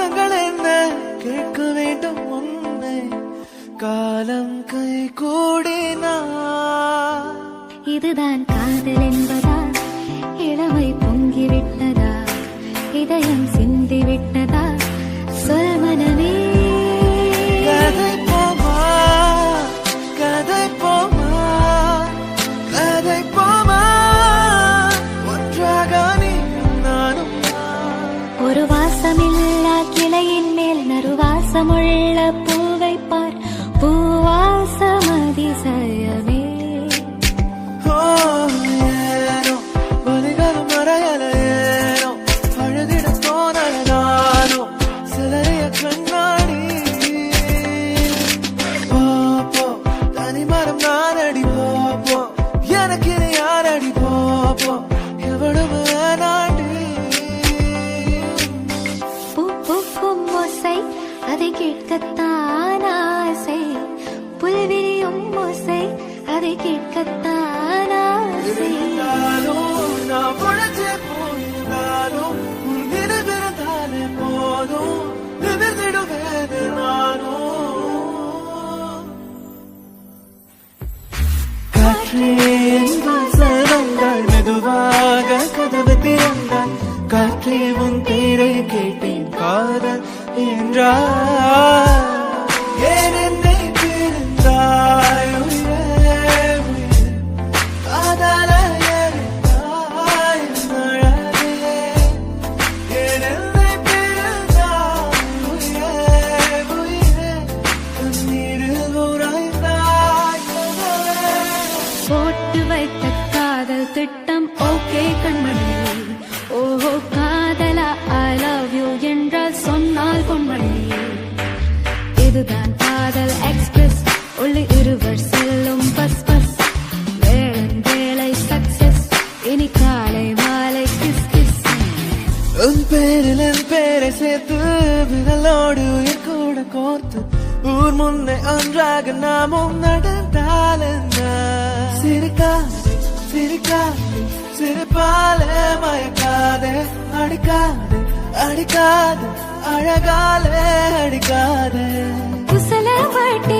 காரணங்கள் என்ன கேட்க வேண்டும் உன்னை காலம் கை கூடினா இதுதான் காதல் என்பதா இளமை பொங்கிவிட்டதா இதயம் சிந்திவிட்டதா சொல் மனமே கதை போமா கதை போமா கதை போமா ஒன்றாக நீ நானும் ஒரு வாசமில்லா கிளையின் மேல் நறுவாசமுள்ள பூவை பார் பூவாசம் அதிசயமே ஏனோ வலிகளும் மறையல ஏனோ அழுதிட தோணலானோ சிலரைய கண்ணாடி போப்போ தனிமரம் நான் அடி போப்போ எனக்கு நீ யார் அடி போப்போ எவ்வளவு நாடி பூக்கும் ஓசை அதை கேட்கத்தான் ஆசை புல்விரியும் ஓசை அதை கேட்கத்தான் ஆசை நான் உழைச்சே போனாலும் உன் நினைவிருந்தாலே போதும் நிமிர்ந்திடுவேன் நானும் காற்றே செல்வங்கள் மெதுவாக கதவு திறந்தால் காற்றே உன் பேரை கேட்டேன் காதல் என்றார் ஏன் என்னை பிரிந்தாய் உயிரே உயிரே காதல எரிந்தாய் மழவே ஏன் என்னை பிரிந்தாய் உயிரே உயிரே கண்ணீரில் உறைந்தாய் போட்டு வைத்த காதல் திட்டம் ஓகே கண்மணி ஓஹோ காதலா ஐ லவ் யூ என்றால் சொன்னால் பொன்மணி இதுதான் காதல் எக்ஸ்பிரஸ் உள்ளே இருவர் செல்லும் பஸ் பஸ் வேளை சக்சஸ் இனி காலை மாலை கிஸ் கிஸ் உன் பேரில் என் பேரை சேர்த்து விரலோடு உயிர் கூட கோர்த்து ஊர் முன்னே ஒன்றாக நாமும் நடந்தால் என்ன சிரிக்காதே சிரிக்காதே சிரிப்பாலே மயக்காதே அடிக்காதே அடிக்காதே அழகாலே அடிக்காதே குசல வாட்டி